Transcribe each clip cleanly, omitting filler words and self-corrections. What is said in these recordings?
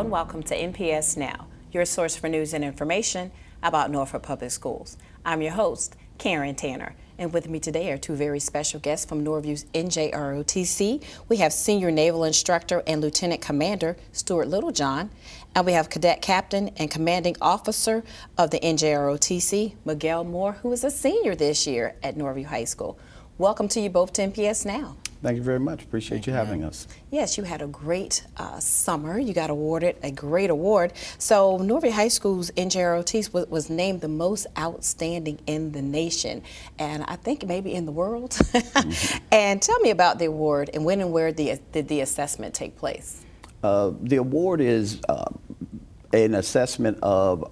and welcome to NPS Now, your source for news and information about Norfolk Public Schools. I'm your host, Karen Tanner, and with me today are two very special guests from Norview's NJROTC. We have Senior Naval Instructor and Lieutenant Commander Stuart Littlejohn, and we have Cadet Captain and Commanding Officer of the NJROTC, Miguel Moore, who is a senior this year at Norview High School. Welcome to you both to NPS Now. Thank you very much. Appreciate you having us. Yes, you had a great summer. You got awarded a great award. So Norview High School's NJROTC was named the most outstanding in the nation, and I think maybe in the world. And tell me about the award and when and where did the assessment take place? The award is an assessment of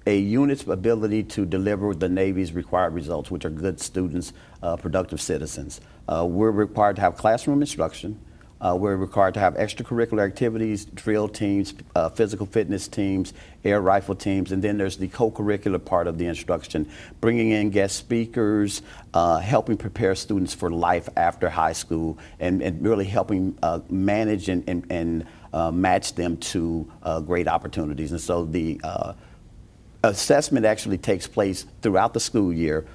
a unit's ability to deliver the Navy's required results, which are good students, productive citizens. We're required to have classroom instruction. We're required to have extracurricular activities, drill teams, physical fitness teams, air rifle teams, and then there's the co-curricular part of the instruction, bringing in guest speakers, helping prepare students for life after high school, and really helping manage and match them to great opportunities. And so the assessment actually takes place throughout the school year,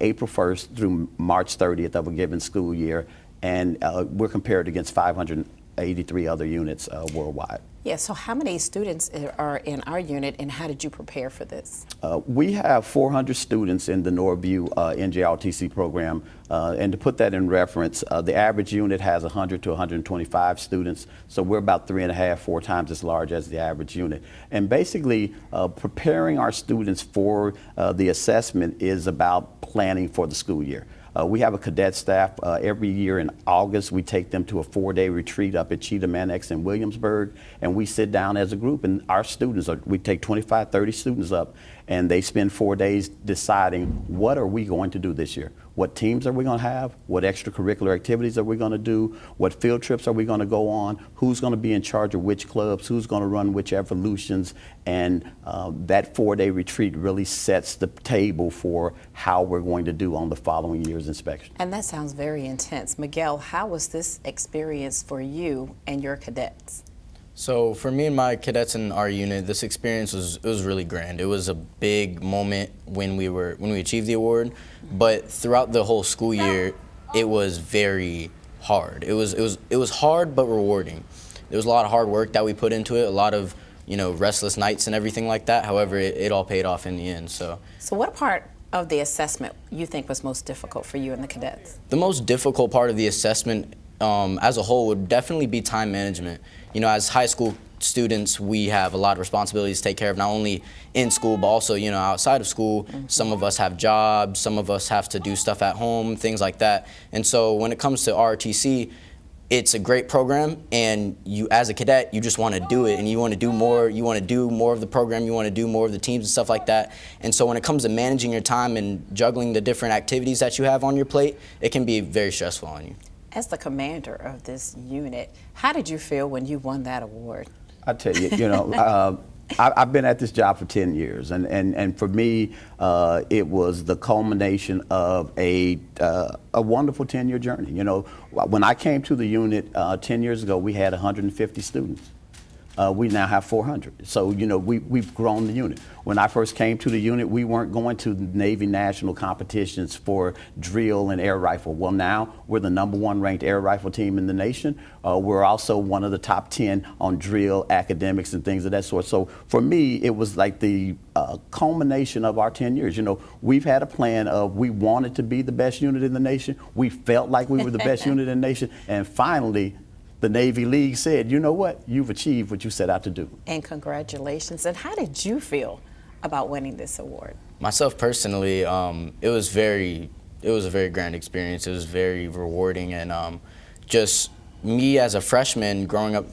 April 1st through March 30th of a given school year, and we're compared against 583 other units worldwide. Yeah, so how many students are in our unit, and how did you prepare for this? We have 400 students in the Norview NJROTC program, and to put that in reference, the average unit has 100 to 125 students, so we're about 3.5, 4 times as large as the average unit. And basically, preparing our students for the assessment is about planning for the school year. We have a cadet staff. Every year in August, we take them to a 4-day retreat up at Cheatham Annex in Williamsburg, and we sit down as a group, and our students, we take 25, 30 students up, and they spend 4 days deciding what are we going to do this year. What teams are we going to have? What extracurricular activities are we going to do? What field trips are we going to go on? Who's going to be in charge of which clubs? Who's going to run which evolutions? And that 4-day retreat really sets the table for how we're going to do on the following year's inspection. And that sounds very intense. Miguel, how was this experience for you and your cadets? So for me and my cadets in our unit, this experience was really grand. It was a big moment when we achieved the award, but throughout the whole school year, it was very hard. It was hard but rewarding. There was a lot of hard work that we put into it, a lot of restless nights and everything like that. However, it all paid off in the end. So what part of the assessment you think was most difficult for you and the cadets? The most difficult part of the assessment as a whole would definitely be time management. As high school students, we have a lot of responsibilities to take care of, not only in school, but also, outside of school. Mm-hmm. Some of us have jobs, some of us have to do stuff at home, things like that. And so when it comes to ROTC, it's a great program, and you, as a cadet, you just want to do it, and you want to do more. You want to do more of the program, you want to do more of the teams and stuff like that. And so when it comes to managing your time and juggling the different activities that you have on your plate, it can be very stressful on you. As the commander of this unit, how did you feel when you won that award? I tell you, I've been at this job for 10 years, and for me, it was the culmination of a wonderful 10-year journey. When I came to the unit 10 years ago, we had 150 students. We now have 400. So, we've grown the unit. When I first came to the unit, we weren't going to Navy national competitions for drill and air rifle. Well, now we're the #1 ranked air rifle team in the nation. We're also one of the top 10 on drill, academics, and things of that sort. So for me, it was like the culmination of our 10 years. We've had a plan of we wanted to be the best unit in the nation. We felt like we were the best unit in the nation. And finally, the Navy League said, you know what, you've achieved what you set out to do. And congratulations. And how did you feel about winning this award? Myself personally, it was a very grand experience. It was very rewarding, and just me as a freshman growing up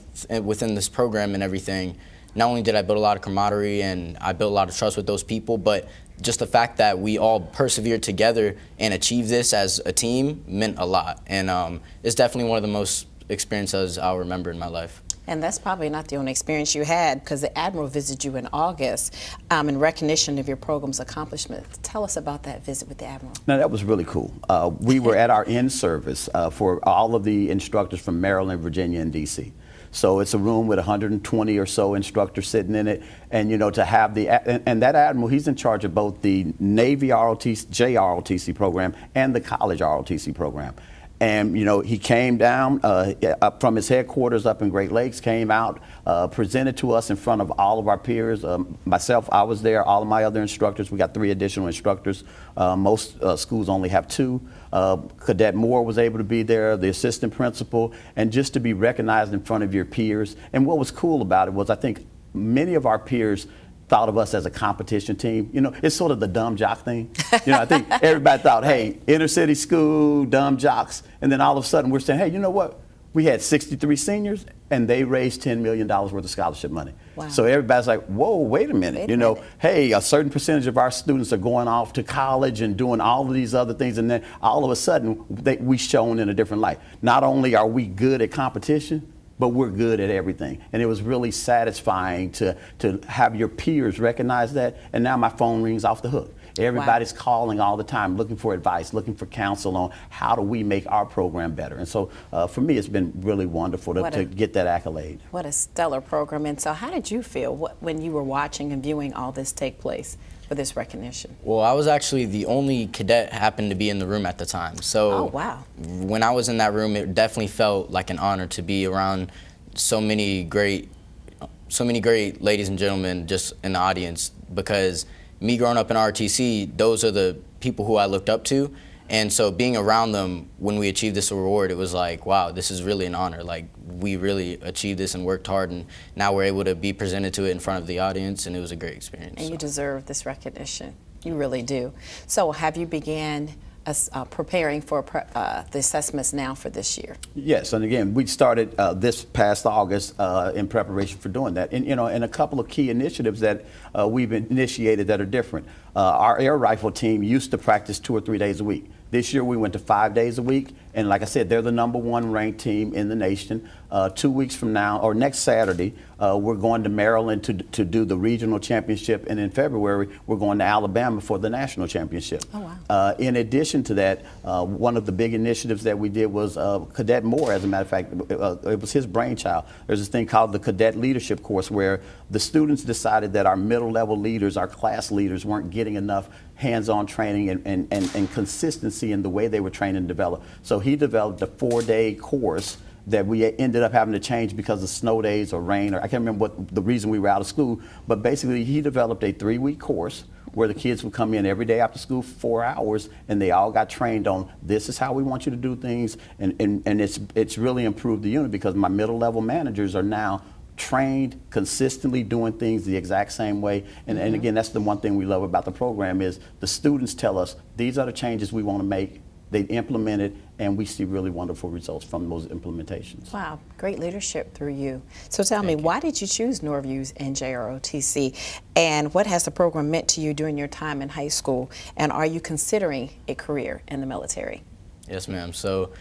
within this program and everything, not only did I build a lot of camaraderie and I built a lot of trust with those people, but just the fact that we all persevered together and achieved this as a team meant a lot. And it's definitely one of the most experiences I'll remember in my life. And that's probably not the only experience you had, because the Admiral visited you in August in recognition of your program's accomplishments. Tell us about that visit with the Admiral. Now, that was really cool. We were at our in-service for all of the instructors from Maryland, Virginia, and D.C. So it's a room with 120 or so instructors sitting in it. And, you know, to have and that admiral, he's in charge of both the Navy JROTC program and the college ROTC program. And, you know, he came down up from his headquarters up in Great Lakes, came out, presented to us in front of all of our peers. Myself, I was there, all of my other instructors. We got 3 additional instructors. Most schools only have 2. Cadet Moore was able to be there, the assistant principal, and just to be recognized in front of your peers. And what was cool about it was I think many of our peers thought of us as a competition team. You know, it's sort of the dumb jock thing. You know, I think everybody thought, hey, inner city school, dumb jocks. And then all of a sudden we're saying, hey, you know what? We had 63 seniors and they raised $10 million worth of scholarship money. Wow. So everybody's like, whoa, wait a minute. You know, hey, a certain percentage of our students are going off to college and doing all of these other things. And then all of a sudden we shone in a different light. Not only are we good at competition, but we're good at everything. And it was really satisfying to have your peers recognize that. And now my phone rings off the hook. Everybody's calling all the time, looking for advice, looking for counsel on how do we make our program better. And so for me, it's been really wonderful to get that accolade. What a stellar program. And so how did you feel when you were watching and viewing all this take place for this recognition? Well, I was actually the only cadet happened to be in the room at the time. So oh, wow. When I was in that room, it definitely felt like an honor to be around so many great ladies and gentlemen just in the audience, because me growing up in ROTC, those are the people who I looked up to. And so being around them when we achieved this award, it was like, wow, this is really an honor. Like, we really achieved this and worked hard, and now we're able to be presented to it in front of the audience, and it was a great experience. And you deserve this recognition. You really do. So have you began preparing for the assessments now for this year? Yes, and again, we started this past August in preparation for doing that. And, you know, and a couple of key initiatives that we've initiated that are different. Our air rifle team used to practice 2 or 3 days a week. This year we went to 5 days a week, and like I said, they're the #1 ranked team in the nation. 2 weeks from now, or next Saturday, we're going to Maryland to do the regional championship, and in February we're going to Alabama for the national championship. Oh, wow. In addition to that, one of the big initiatives that we did was Cadet Moore, as a matter of fact, it was his brainchild. There's this thing called the Cadet Leadership Course where the students decided that our middle level leaders, our class leaders, weren't getting enough hands-on training and consistency in the way they were trained and developed. So he developed a 4-day course that we ended up having to change because of snow days or rain, or I can't remember what the reason we were out of school, but basically he developed a 3-week course where the kids would come in every day after school for 4 hours, and they all got trained on this is how we want you to do things, and it's really improved the unit because my middle level managers are now trained, consistently doing things the exact same way. And again, that's the one thing we love about the program is the students tell us these are the changes we want to make. They implement it, and we see really wonderful results from those implementations. Wow, great leadership through you. So tell me, why did you choose Norview's NJROTC, and what has the program meant to you during your time in high school, and are you considering a career in the military? Yes, ma'am. So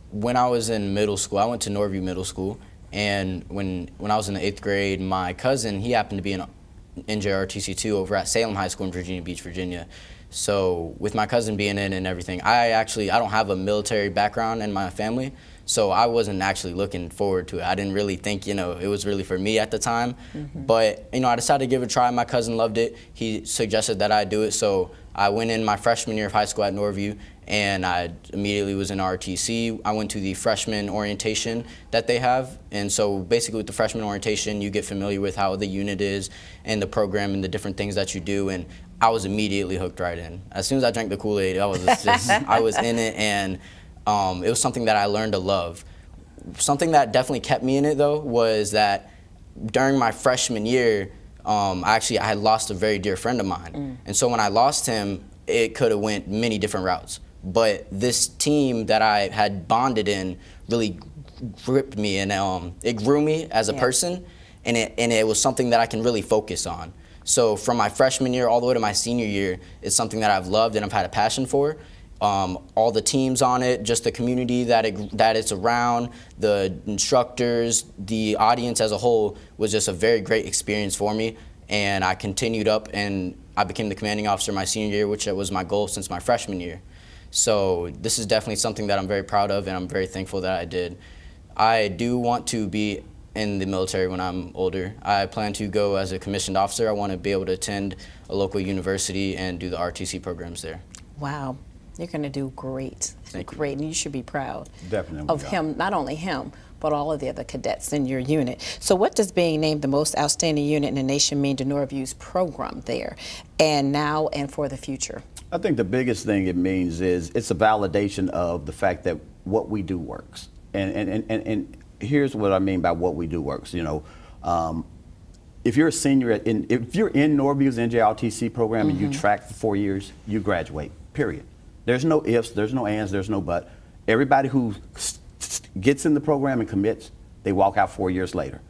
when I was in middle school, I went to Norview Middle School, and when I was in the 8th grade, my cousin, he happened to be in NJROTC 2 over at Salem High School in Virginia Beach, Virginia. So with my cousin being in and everything, I don't have a military background in my family, so I wasn't actually looking forward to it. I didn't really think, you know, it was really for me at the time. But, you know, I decided to give it a try. My cousin loved it. He suggested that I do it, so I went in my freshman year of high school at Norview, and I immediately was in ROTC. I went to the freshman orientation that they have, and so basically with the freshman orientation, you get familiar with how the unit is and the program and the different things that you do, and I was immediately hooked right in. As soon as I drank the Kool-Aid, I was in it, and it was something that I learned to love. Something that definitely kept me in it, though, was that during my freshman year, I had lost a very dear friend of mine. And so when I lost him, it could have went many different routes. But this team that I had bonded in really gripped me, and it grew me as a person, and it was something that I can really focus on. So from my freshman year all the way to my senior year, it's something that I've loved and I've had a passion for. All the teams on it, just the community that it's around, the instructors, the audience as a whole was just a very great experience for me. And I continued up, and I became the commanding officer my senior year, which was my goal since my freshman year. So this is definitely something that I'm very proud of, and I'm very thankful that I did. I do want to be in the military when I'm older. I plan to go as a commissioned officer. I want to be able to attend a local university and do the ROTC programs there. Wow, you're going to do great. Thank you. Great, and you should be proud Definitely of him, not only him, but all of the other cadets in your unit. So what does being named the most outstanding unit in the nation mean to Norview's program there, and now and for the future? I think the biggest thing it means is it's a validation of the fact that what we do works. And here's what I mean by what we do works. You know, if you're a senior, if you're in Norview's NJROTC program and you track for 4 years, you graduate, period. There's no ifs, there's no ands, there's no but. Everybody who gets in the program and commits, they walk out 4 years later.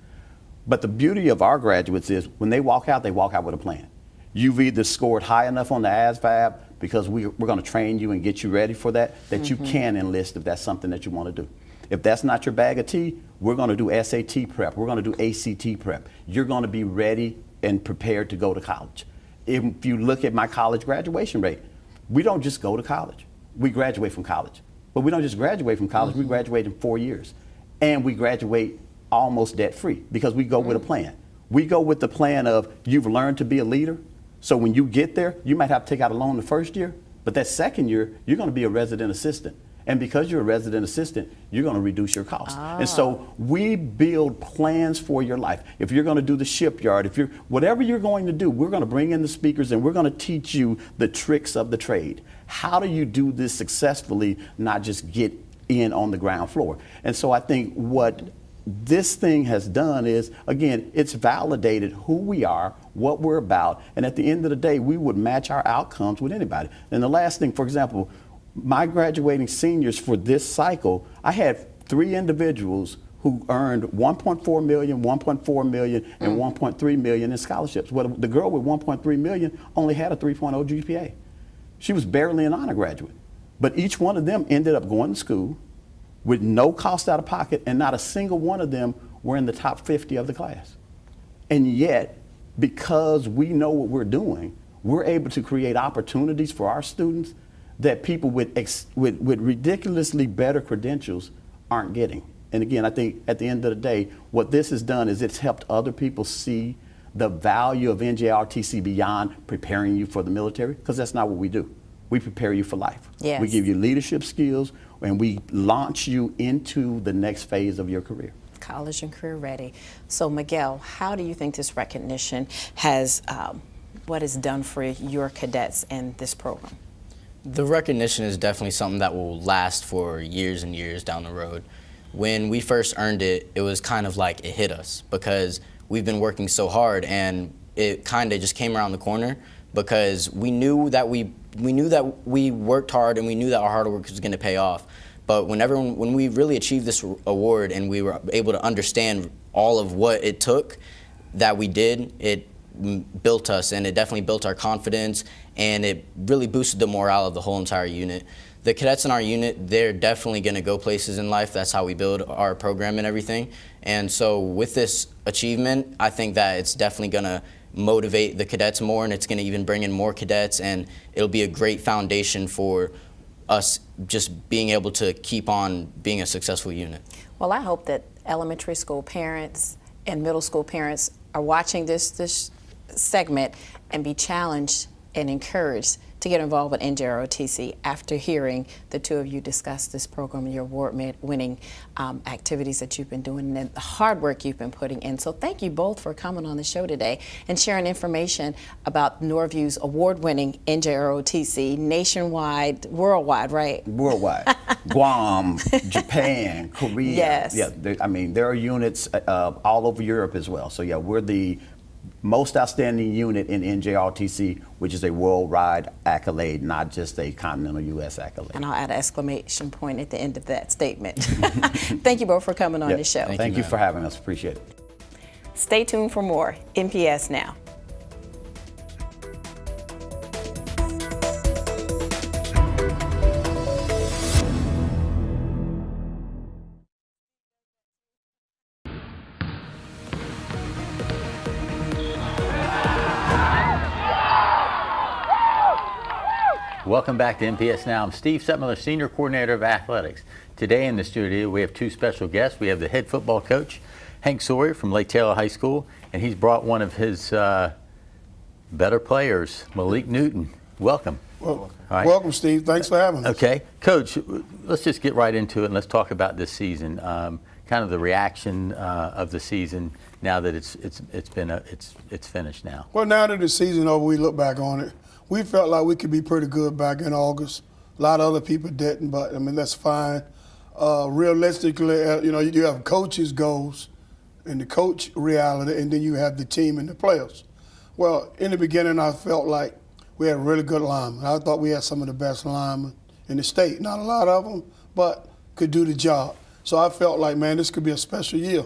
But the beauty of our graduates is when they walk out with a plan. You've either scored high enough on the ASVAB because we're going to train you and get you ready for that you can enlist if that's something that you want to do. If that's not your bag of tea, we're going to do SAT prep. We're going to do ACT prep. You're going to be ready and prepared to go to college. If you look at my college graduation rate, we don't just go to college. We graduate from college. But we don't just graduate from college, we graduate in 4 years. And we graduate almost debt-free because we go with a plan. We go with the plan of you've learned to be a leader. So when you get there, you might have to take out a loan the first year, but that second year, you're going to be a resident assistant. And because you're a resident assistant, you're going to reduce your costs. And so we build plans for your life. If you're going to do the shipyard, whatever you're going to do, we're going to bring in the speakers and we're going to teach you the tricks of the trade. How do you do this successfully, not just get in on the ground floor? And so I think what this thing has done is, again, it's validated who we are, what we're about, and at the end of the day, we would match our outcomes with anybody. And the last thing, for example, my graduating seniors for this cycle, I had 3 individuals who earned $1.4 million, $1.4 million, and $1.3 million in scholarships. Well, the girl with $1.3 million only had a 3.0 GPA. She was barely an honor graduate. But each one of them ended up going to school with no cost out of pocket, and not a single one of them were in the top 50 of the class. And yet, because we know what we're doing, we're able to create opportunities for our students that people with ridiculously better credentials aren't getting. And again, I think at the end of the day, what this has done is it's helped other people see the value of NJROTC beyond preparing you for the military, because that's not what we do. We prepare you for life. Yes. We give you leadership skills, and we launch you into the next phase of your career. College and career ready. So Miguel, how do you think this recognition has, what it's done for your cadets and this program? The recognition is definitely something that will last for years and years down the road. When we first earned it, it was kind of like it hit us because we've been working so hard, and it kind of just came around the corner because we knew that we worked hard and we knew that our hard work was going to pay off. But when we really achieved this award and we were able to understand all of what it took that we did, it built us, and it definitely built our confidence, and it really boosted the morale of the whole entire unit. The cadets in our unit, they're definitely going to go places in life. That's how we build our program and everything. And so with this achievement, I think that it's definitely going to motivate the cadets more, and it's going to even bring in more cadets, and it'll be a great foundation for us just being able to keep on being a successful unit. Well, I hope that elementary school parents and middle school parents are watching this segment and be challenged and encouraged to get involved with NJROTC after hearing the two of you discuss this program and your award-winning activities that you've been doing and the hard work you've been putting in. So thank you both for coming on the show today and sharing information about Norview's award-winning NJROTC nationwide, worldwide, right? Worldwide. Guam, Japan, Korea. Yes. Yeah, there are units all over Europe as well. So yeah, we're the most outstanding unit in NJROTC, which is a worldwide accolade, not just a continental U.S. accolade. And I'll add an exclamation point at the end of that statement. Thank you both for coming on the show. Thank you for having us. Appreciate it. Stay tuned for more NPS Now. Welcome back to NPS Now. I'm Steve Sutmiller, Senior Coordinator of Athletics. Today in the studio we have two special guests. We have the head football coach Hank Sawyer from Lake Taylor High School, and he's brought one of his better players, Malik Newton. Welcome. Well, right. Welcome, Steve. Thanks for having us. Okay, Coach, let's just get right into it and let's talk about this season. Kind of the reaction of the season now that it's finished now. Well, now that the season's over, we look back on it. We felt like we could be pretty good back in August. A lot of other people didn't, but I mean that's fine. Realistically, you have coaches' goals and the coach reality, and then you have the team and the players. Well, in the beginning, I felt like we had really good linemen. I thought we had some of the best linemen in the state. Not a lot of them, but could do the job. So I felt like, man, this could be a special year.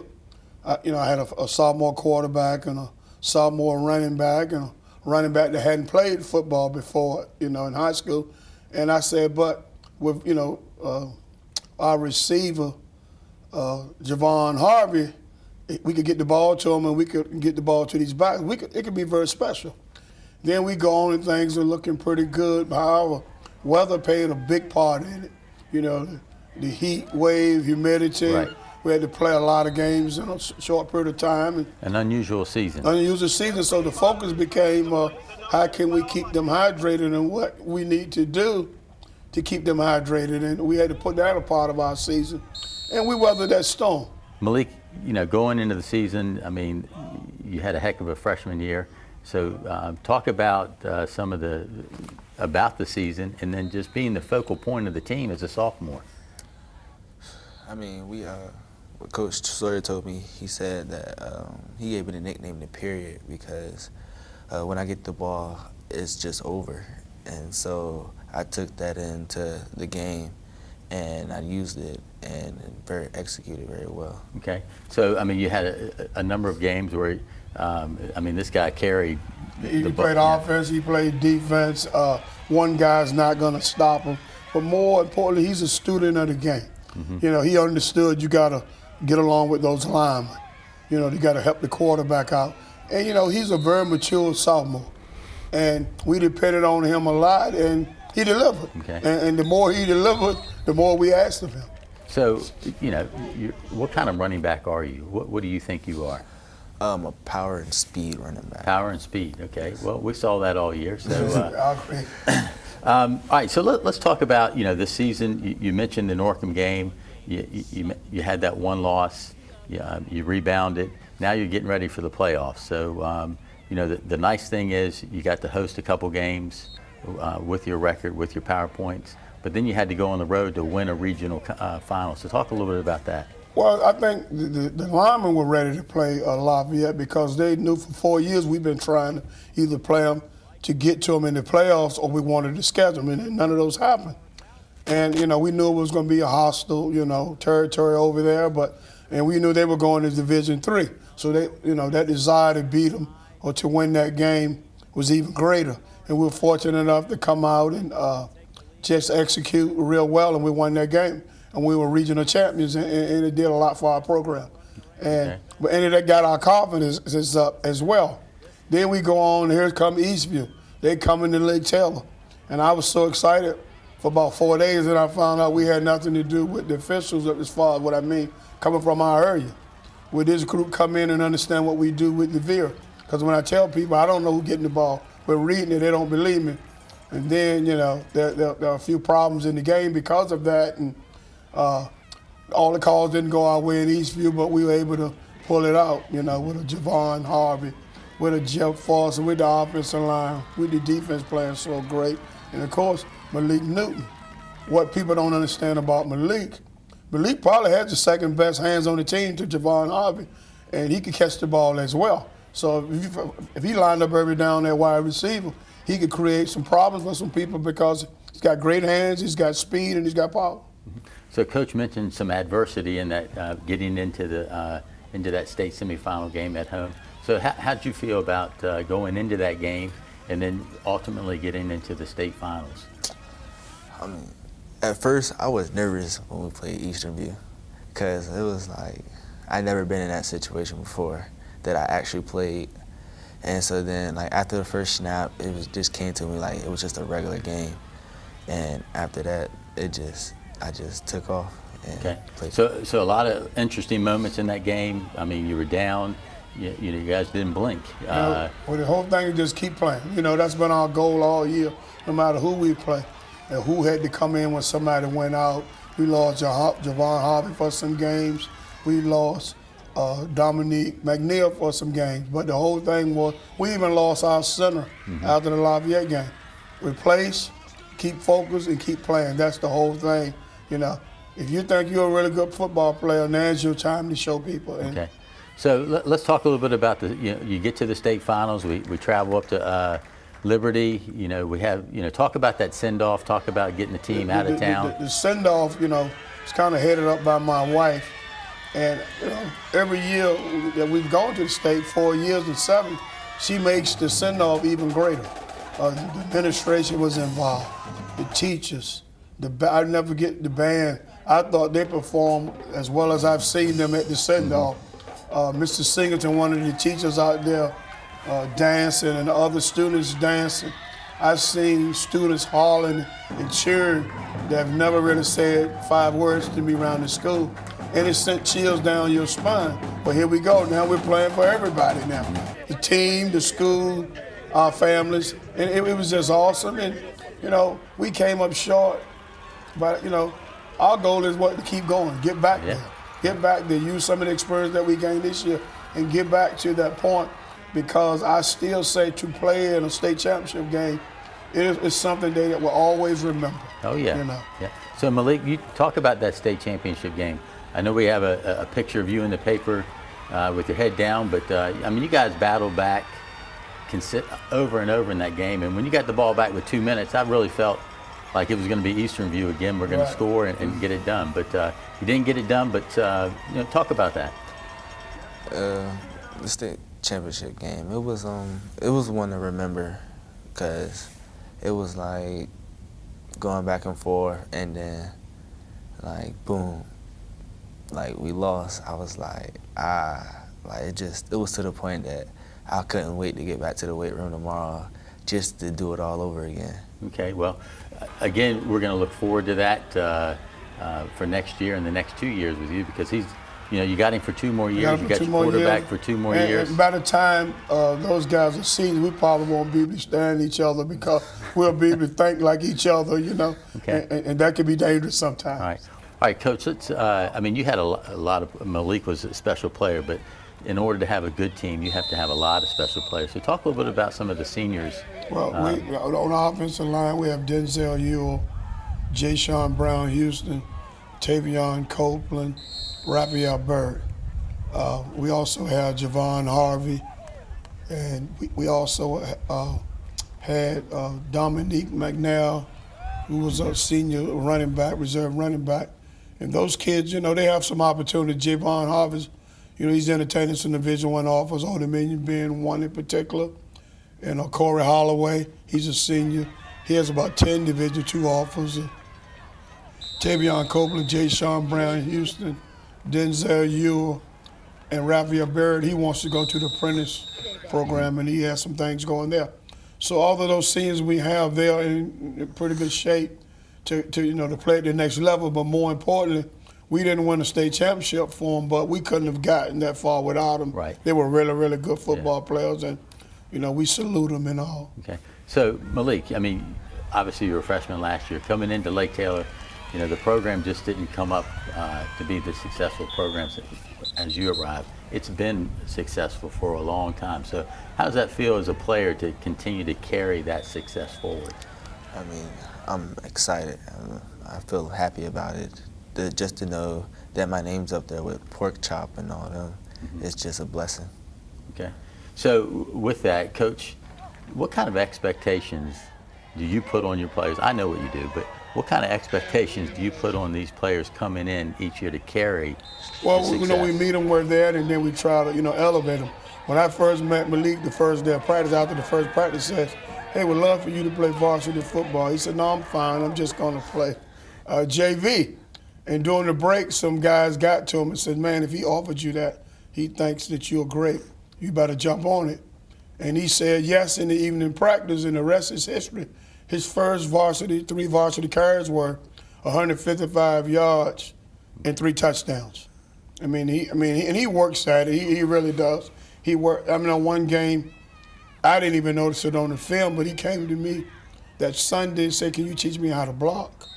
I had a sophomore quarterback and a sophomore running back and a running back that hadn't played football before, in high school. And I said, but with, our receiver, Javon Harvey, we could get the ball to him and we could get the ball to these backs. It could be very special. Then we go on and things are looking pretty good. However, weather played a big part in it. The heat wave, humidity. Right. We had to play a lot of games in a short period of time. An unusual season. Unusual season, so the focus became how can we keep them hydrated and what we need to do to keep them hydrated. And we had to put that a part of our season. And we weathered that storm. Malik, going into the season, I mean, you had a heck of a freshman year. So talk about about the season and then just being the focal point of the team as a sophomore. I mean, what Coach Sawyer told me, he said that he gave me the nickname the period because when I get the ball, it's just over. And so I took that into the game and I used it and executed very well. Okay. So, I mean, you had a number of games where, this guy carried He played offense, he played defense. One guy's not going to stop him. But more importantly, he's a student of the game. Mm-hmm. He understood you got to get along with those linemen. You got to help the quarterback out. And, he's a very mature sophomore. And we depended on him a lot, and he delivered. Okay. And the more he delivered, the more we asked of him. So, what kind of running back are you? What do you think you are? A power and speed running back. Power and speed, okay. Well, we saw that all year. So, I agree. all right, so let's talk about, this season. You mentioned the Norcom game. You had that one loss. You rebounded. Now you're getting ready for the playoffs. So, the nice thing is you got to host a couple games with your record, with your PowerPoints. But then you had to go on the road to win a regional final. So talk a little bit about that. Well, I think the linemen were ready to play Lafayette because they knew for 4 years we've been trying to either play them to get to them in the playoffs or we wanted to schedule them, and none of those happened. And, we knew it was going to be a hostile, territory over there, and we knew they were going to Division III. So they, that desire to beat them or to win that game was even greater. And we were fortunate enough to come out and just execute real well, and we won that game. And we were regional champions, and it did a lot for our program. And that got our confidence up as well. Then we go on, here come Eastview. They come into Lake Taylor. And I was so excited for about 4 days that I found out we had nothing to do with the officials as far as what I mean, coming from our area. Would this group come in and understand what we do with the VEER? Because when I tell people, I don't know who's getting the ball, but reading it, they don't believe me. And then, there are a few problems in the game because of that. And all the calls didn't go our way in Eastview, but we were able to pull it out, with a Javon Harvey, with a Jeff Foster, with the offensive line, with the defense playing so great. And, of course, Malik Newton. What people don't understand about Malik probably has the second best hands on the team to Javon Harvey, and he could catch the ball as well. So if he lined up every down there wide receiver, he could create some problems for some people because he's got great hands, he's got speed, and he's got power. So Coach mentioned some adversity in that getting into that state semifinal game at home. So how did you feel about going into that game and then ultimately getting into the state finals? I mean, at first I was nervous when we played Eastern View because it was like I'd never been in that situation before that I actually played. And so then, like, after the first snap, just came to me like it was just a regular game. And after that, I just took off and Okay. play. So a lot of interesting moments in that game. I mean, you were down. You guys didn't blink. Well, the whole thing is just keep playing. That's been our goal all year, no matter who we play. And who had to come in when somebody went out. We lost Javon Harvey for some games. We lost Dominique McNeil for some games. But the whole thing was, we even lost our center after the Lafayette game. Replace, keep focused, and keep playing. That's the whole thing. If you think you're a really good football player, now's your time to show people. Okay. So let's talk a little bit about you get to the state finals. We travel up to Liberty. We have, talk about that send-off, talk about getting the team out of town. The send-off, it's kind of headed up by my wife. And every year that we've gone to the state, 4 years and 7, she makes the send-off even greater. The administration was involved, the teachers, I'll never forget the band. I thought they performed as well as I've seen them at the send-off. Mr. Singleton, one of the teachers out there, dancing, and the other students dancing. I've seen students hollering and cheering that have never really said 5 words to me around the school. And it sent chills down your spine. But here we go. Now we're playing for everybody now. The team, the school, our families. And it was just awesome. And, we came up short. But, our goal is to keep going, get back there. Get back there, use some of the experience that we gained this year and get back to that point, because I still say to play in a state championship game is something that we'll always remember. Oh, yeah. Yeah. So, Malik, you talk about that state championship game. I know we have a picture of you in the paper with your head down, but, you guys battled back over and over in that game. And when you got the ball back with 2 minutes, I really felt like it was going to be Eastern View again. We're going to score and get it done. But you didn't get it done, but talk about that. The state championship game, it was one to remember, because it was like going back and forth, and then boom, we lost. I was it was to the point that I couldn't wait to get back to the weight room tomorrow just to do it all over again. Okay, well, again, we're going to look forward to that for next year and the next 2 years with you, because you got him for 2 more years. You got your quarterback for 2 more years. And by the time those guys are seniors, we probably won't be able to stand each other, because we'll be able to think like each other, Okay. and that can be dangerous sometimes. All right, Coach, let's, you had a lot of, Malik was a special player, but in order to have a good team, you have to have a lot of special players. So talk a little bit about some of the seniors. Well, on our offensive line, we have Denzel Ewell, Jay-Sean Brown-Houston, Tavion Copeland, Raphael Bird. We also have Javon Harvey, and we also had Dominique McNeil, who was a senior running back, reserve running back. And those kids, they have some opportunity. Javon Harvey, he's entertaining some Division I offers, Old Dominion being one in particular. And Corey Holloway, he's a senior. He has about 10 Division II offers. Tavion Copeland, Jay-Sean Brown-Houston, Denzel Ewell, and Raphael Bird, he wants to go to the apprentice program, and he has some things going there. So all of those seniors we have, they're in pretty good shape to play at the next level. But more importantly, we didn't win a state championship for them, but we couldn't have gotten that far without them. Right. They were really, really good football players, and we salute them and all. Okay. So, Malik, obviously you were a freshman last year. Coming into Lake Taylor, the program just didn't come up to be the successful programs as you arrived. It's been successful for a long time. So how does that feel as a player to continue to carry that success forward? I'm excited. I feel happy about it. Just to know that my name's up there with Pork Chop and all them, it's just a blessing. Okay. So with that, Coach, what kind of expectations do you put on your players? I know what you do, but what kind of expectations do you put on these players coming in each year to carry Well, the success? we meet them where they're at, and then we try to, elevate them. When I first met Malik the first day of practice, after the first practice, says, "Hey, we'd love for you to play varsity football." He said, "No, I'm fine. I'm just going to play JV." And during the break, some guys got to him and said, "Man, if he offered you that, he thinks that you're great. You better jump on it." And he said yes in the evening practice, and the rest is history. His first 3 varsity carries were 155 yards, and 3 touchdowns. And he works at it. He really does. On one game, I didn't even notice it on the film, but he came to me that Sunday and said, "Can you teach me how to block?"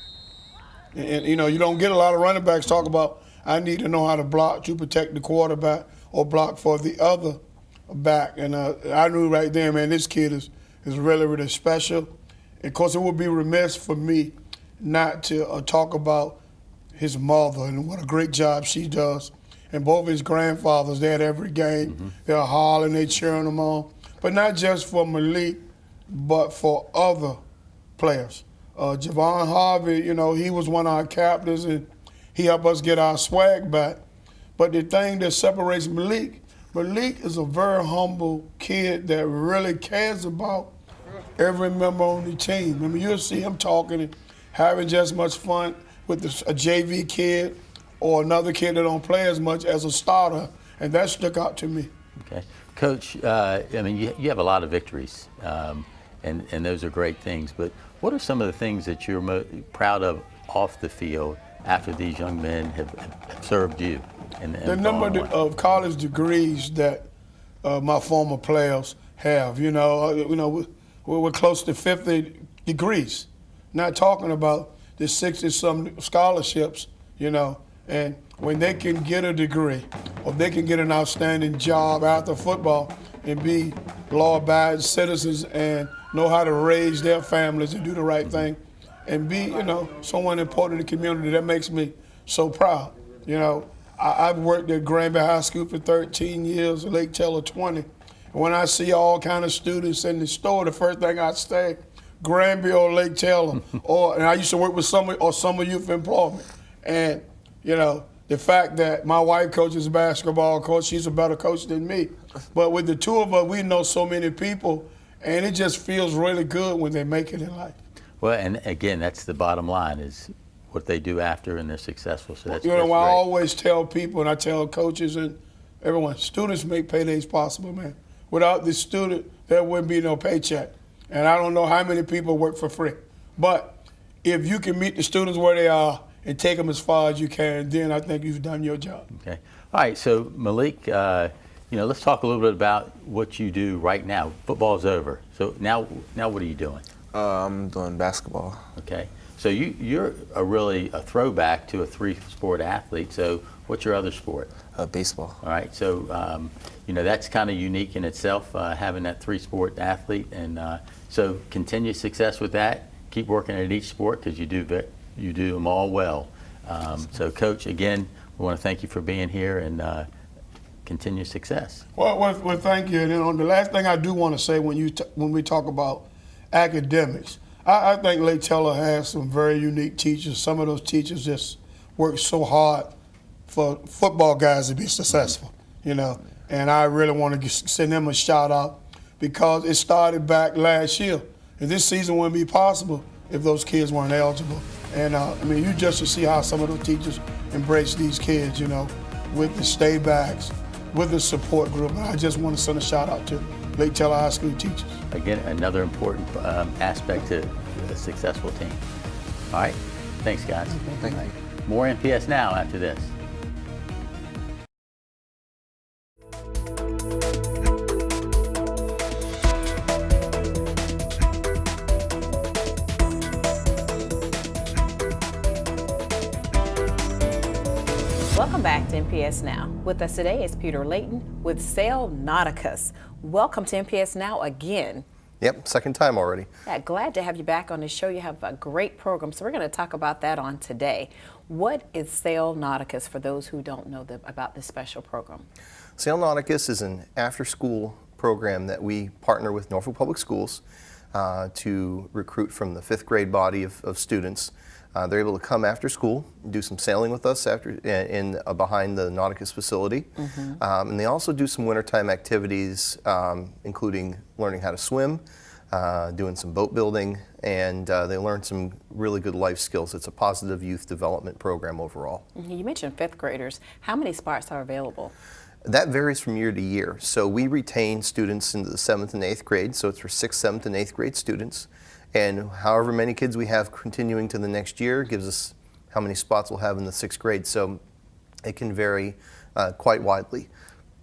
And you don't get a lot of running backs talk about, I need to know how to block to protect the quarterback or block for the other back. And I knew right there, man, this kid is really, really special. And of course, it would be remiss for me not to talk about his mother and what a great job she does. And both his grandfathers, they're at every game. Mm-hmm. They're hollering, they're cheering them on. But not just for Malik, but for other players. Javon Harvey, he was one of our captains, and he helped us get our swag back. But the thing that separates Malik is a very humble kid that really cares about every member on the team. You'll see him talking and having just as much fun with a JV kid or another kid that don't play as much as a starter, and that stuck out to me. Okay. Coach, you have a lot of victories, and those are great things, but what are some of the things that you're proud of off the field after these young men have served you? The number of college degrees that my former players have, we're close to 50 degrees. Not talking about the 60-some scholarships, and when they can get a degree or they can get an outstanding job after football and be law-abiding citizens and know how to raise their families and do the right thing and be, someone important in the community, that makes me so proud. I've worked at Granby High School for 13 years, Lake Taylor 20. And when I see all kind of students in the store, the first thing I say, Granby or Lake Taylor, and I used to work with summer youth employment. And, the fact that my wife coaches basketball, coach, she's a better coach than me. But with the two of us, we know so many people, and it just feels really good when they make it in life. Well, and again, that's the bottom line, is what they do after, and they're successful. So that's I great. always tell people, and I tell coaches and everyone, students make paydays possible, man. Without the student, there wouldn't be no paycheck. And I don't know how many people work for free. But if you can meet the students where they are and take them as far as you can, then I think you've done your job. Okay. All right, so Malik, let's talk a little bit about what you do right now. Football's over. So now what are you doing? I'm doing basketball. Okay. So you're really a throwback to a 3-sport athlete. So what's your other sport? Baseball. All right. So, that's kind of unique in itself, having that 3-sport athlete. And so continue success with that. Keep working at each sport, because you do them all well. So, Coach, again, we want to thank you for being here, and continue success. Well, thank you. And the last thing I do want to say when we talk about academics, I think Lake Taylor has some very unique teachers. Some of those teachers just work so hard for football guys to be successful, And I really want to send them a shout out, because it started back last year. And this season wouldn't be possible if those kids weren't eligible. And you just to see how some of those teachers embrace these kids, with the stay backs, with the support group. And I just want to send a shout out to Lake Taylor High School teachers. Again, another important aspect to a successful team. All right. Thanks, guys. Thank you. More NPS Now after this. Welcome back to NPS Now. With us today is Peter Layton with Sail Nauticus. Welcome to NPS Now again. Yep, second time already. Yeah, glad to have you back on the show. You have a great program, so we're going to talk about that on today. What is Sail Nauticus for those who don't know about this special program? Sail Nauticus is an after-school program that we partner with Norfolk Public Schools to recruit from the 5th grade body of students. They're able to come after school, do some sailing with us behind the Nauticus facility. Mm-hmm. And they also do some wintertime activities, including learning how to swim, doing some boat building, and they learn some really good life skills. It's a positive youth development program overall. Mm-hmm. You mentioned 5th graders. How many spots are available? That varies from year to year. So we retain students into the 7th and 8th grade, so it's for 6th, 7th, and 8th grade students. And however many kids we have continuing to the next year gives us how many spots we'll have in the 6th grade. So it can vary quite widely.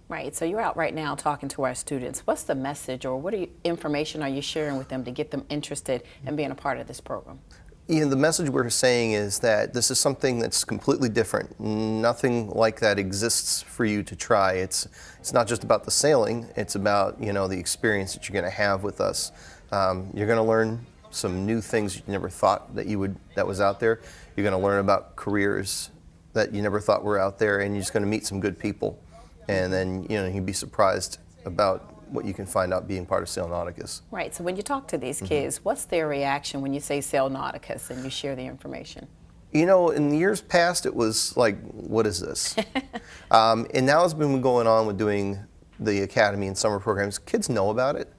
Right, so you're out right now talking to our students. What's the message, or what information are you sharing with them to get them interested in being a part of this program? The message we're saying is that this is something that's completely different. Nothing like that exists for you to try. It's not just about the sailing. It's about the experience that you're going to have with us. You're going to learn some new things you never thought that was out there. You're going to learn about careers that you never thought were out there, and you're just going to meet some good people. And then you'd be surprised about what you can find out being part of Sail Nauticus. Right, so when you talk to these kids, what's their reaction when you say Sail Nauticus and you share the information? In the years past, it was like, what is this? And now it's been going on with doing the academy and summer programs. Kids know about it.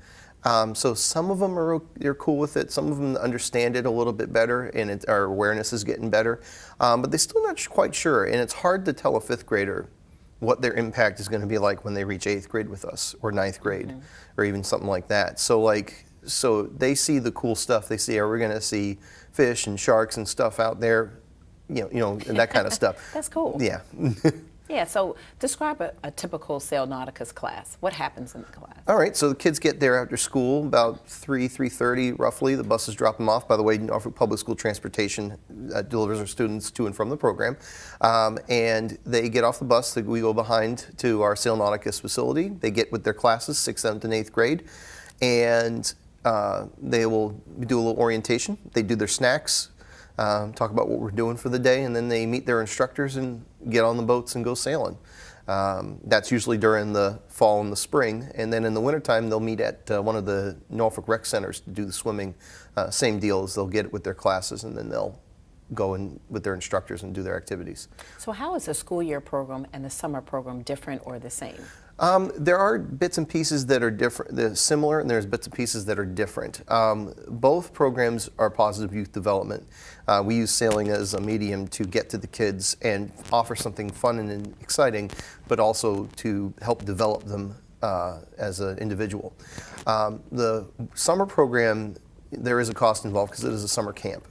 So some of them they're cool with it. Some of them understand it a little bit better, and our awareness is getting better. But they're still not quite sure, and it's hard to tell a 5th grader what their impact is going to be like when they reach 8th grade with us, or 9th grade, or even something like that. So they see the cool stuff. They see, are we going to see fish and sharks and stuff out there, and that kind of stuff. That's cool. Yeah. Yeah, so describe a typical Sail Nauticus class. What happens in the class? All right, so the kids get there after school about 3:30 roughly. The buses drop them off. By the way, Norfolk Public School Transportation delivers our students to and from the program. And they get off the bus. We go behind to our Sail Nauticus facility. They get with their classes, 6th, 7th, and 8th grade. And they will do a little orientation. They do their snacks, talk about what we're doing for the day, and then they meet their instructors and get on the boats and go sailing. That's usually during the fall and the spring, and then in the wintertime they'll meet at one of the Norfolk rec centers to do the swimming. Same deal, as they'll get it with their classes, and then they'll go in with their instructors and do their activities. So how is the school year program and the summer program different or the same? There are bits and pieces that are different, they're similar, and there's bits and pieces that are different. Both programs are positive youth development. We use sailing as a medium to get to the kids and offer something fun and exciting, but also to help develop them as an individual. The summer program, there is a cost involved because it is a summer camp.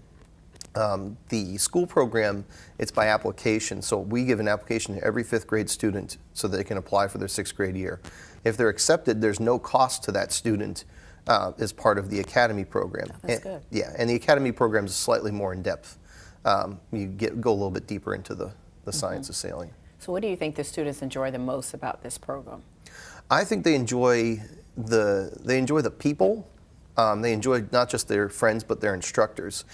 The school program, it's by application, so we give an application to every 5th grade student so that they can apply for their 6th grade year. If they're accepted, there's no cost to that student as part of the academy program. Oh, that's good. Yeah, and the academy program is slightly more in depth. You go a little bit deeper into the science of sailing. So what do you think the students enjoy the most about this program? I think they enjoy the people. They enjoy not just their friends, but their instructors.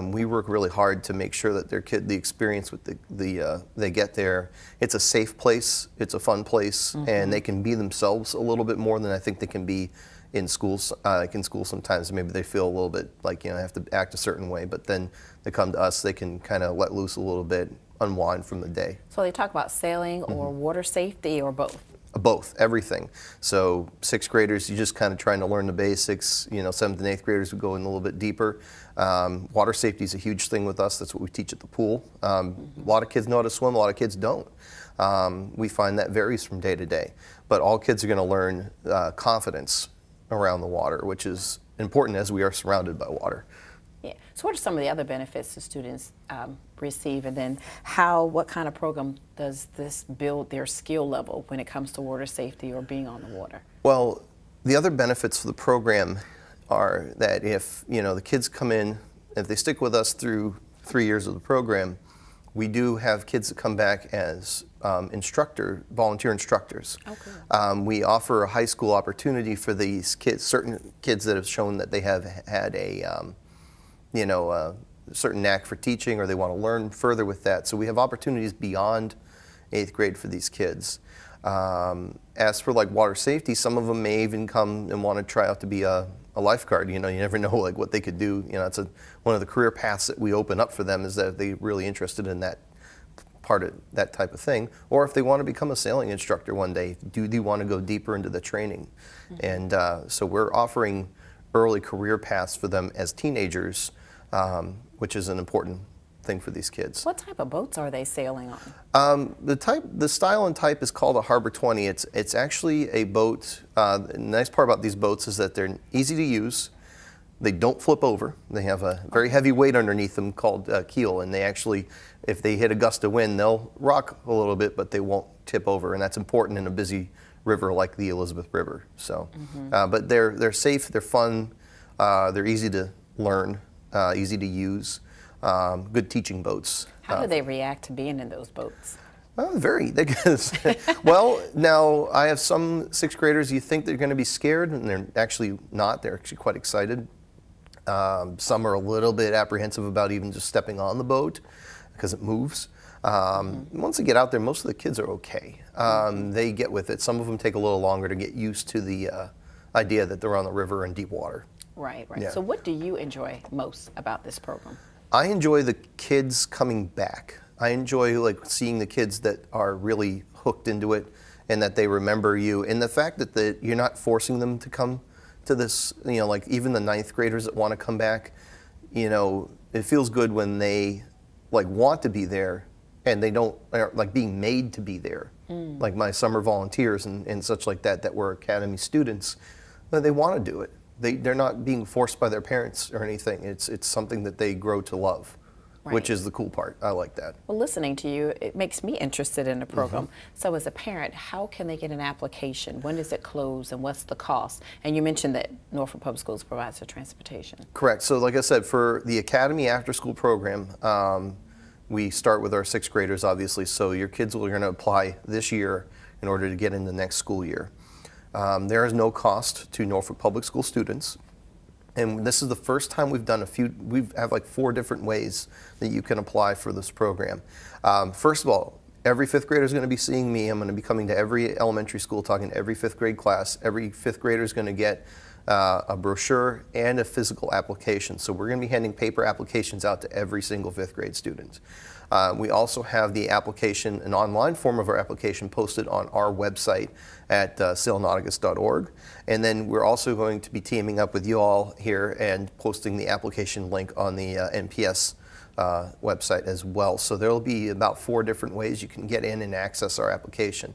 We work really hard to make sure that the experience with they get there, it's a safe place, it's a fun place, and they can be themselves a little bit more than I think they can be in schools. Like in school sometimes maybe they feel a little bit like, have to act a certain way, but then they come to us, they can kind of let loose a little bit, unwind from the day. So they talk about sailing or water safety or both? Both, everything. So 6th graders, you're just kind of trying to learn the basics. 7th and 8th graders would go in a little bit deeper. Water safety is a huge thing with us. That's what we teach at the pool. A lot of kids know how to swim, a lot of kids don't. We find that varies from day to day. But all kids are going to learn confidence around the water, which is important as we are surrounded by water. Yeah. So what are some of the other benefits the students receive, and then what kind of program does this build their skill level when it comes to water safety or being on the water? Well, the other benefits for the program are that if the kids come in, if they stick with us through 3 years of the program, we do have kids that come back as volunteer instructors. Okay. We offer a high school opportunity for these kids, certain kids that have shown that they have had a certain knack for teaching, or they want to learn further with that. So we have opportunities beyond 8th grade for these kids. As for like water safety, some of them may even come and want to try out to be a lifeguard. You never know like what they could do. It's one of the career paths that we open up for them, is that they're really interested in that part of that type of thing, or if they want to become a sailing instructor one day, do they want to go deeper into the training? And so we're offering early career paths for them as teenagers, which is an important thing for these kids. What type of boats are they sailing on? The style and type is called a Harbor 20. It's actually a boat. The nice part about these boats is that they're easy to use. They don't flip over. They have a very heavy weight underneath them called keel, and they actually, if they hit a gust of wind, they'll rock a little bit, but they won't tip over, and that's important in a busy river like the Elizabeth River. So, but they're safe, they're fun, they're easy to learn, easy to use, good teaching boats. How do they react to being in those boats? Very. Well, now I have some sixth graders, you think they're going to be scared, and they're actually not. They're actually quite excited. Some are a little bit apprehensive about even just stepping on the boat because it moves. Once they get out there, most of the kids are okay. They get with it. Some of them take a little longer to get used to the idea that they're on the river in deep water. Right, right. Yeah. So what do you enjoy most about this program? I enjoy the kids coming back. I enjoy like seeing the kids that are really hooked into it and that they remember you, and the fact that you're not forcing them to come to this, like even the ninth graders that want to come back, it feels good when they like want to be there and they don't are like being made to be there. Like my summer volunteers and such like that were academy students, they want to do it. They're not being forced by their parents or anything. It's something that they grow to love. Right. Which is the cool part. I like that. Well, listening to you, it makes me interested in the program. So as a parent, how can they get an application? When does it close and what's the cost? And you mentioned that Norfolk Public Schools provides the transportation. Correct. So like I said, for the Academy After School program, we start with our sixth graders, obviously. So your kids are going to apply this year in order to get in the next school year. There is no cost to Norfolk Public School students. And this is the first time we've done we have like 4 different ways that you can apply for this program. First of all, every fifth grader is going to be seeing me. I'm going to be coming to every elementary school, talking to every fifth grade class. Every fifth grader is going to get a brochure and a physical application. So we're going to be handing paper applications out to every single fifth grade student. We also have the application, an online form of our application posted on our website at sailnauticus.org. And then we're also going to be teaming up with you all here and posting the application link on the NPS website as well. So there will be about 4 different ways you can get in and access our application.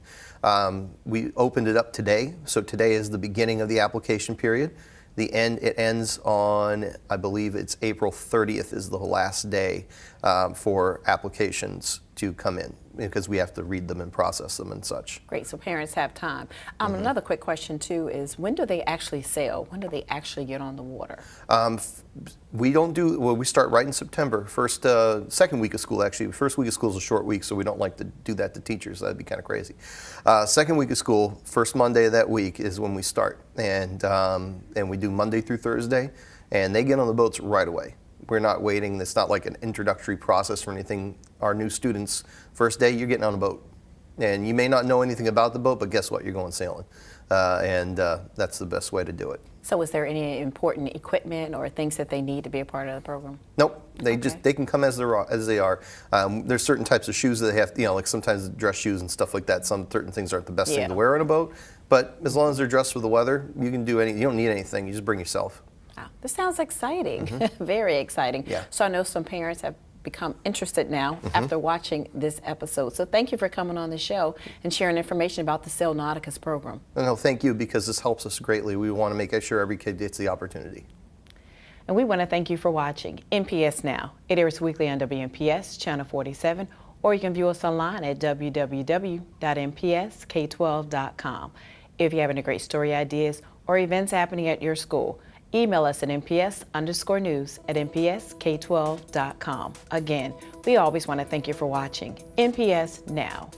We opened it up today, so today is the beginning of the application period. It ends on, I believe it's April 30th is the last day for applications to come in, because we have to read them and process them and such. Great, so parents have time. Another quick question too is, when do they actually sail? When do they actually get on the water? We start right in September, second week of school actually. First week of school is a short week, so we don't like to do that to teachers. That'd be kind of crazy. Second week of school, first Monday of that week is when we start. And we do Monday through Thursday, and they get on the boats right away. We're not waiting. It's not like an introductory process or anything. Our new students, first day, you're getting on a boat. And you may not know anything about the boat, but guess what? You're going sailing. That's the best way to do it. So is there any important equipment or things that they need to be a part of the program? Nope. They can come as they are. There's certain types of shoes that they have, like sometimes dress shoes and stuff like that. Some certain things aren't the best thing to wear on a boat. But as long as they're dressed for the weather, you can do anything. You don't need anything. You just bring yourself. Wow, this sounds exciting. Very exciting. Yeah. So I know some parents have become interested now after watching this episode. So thank you for coming on the show and sharing information about the Sail Nauticus program. No, thank you, because this helps us greatly. We want to make sure every kid gets the opportunity. And we want to thank you for watching NPS Now. It airs weekly on WNPS Channel 47, or you can view us online at www.npsk12.com. If you have any great story ideas or events happening at your school, email us at nps_news@npsk12.com. Again, we always want to thank you for watching NPS Now.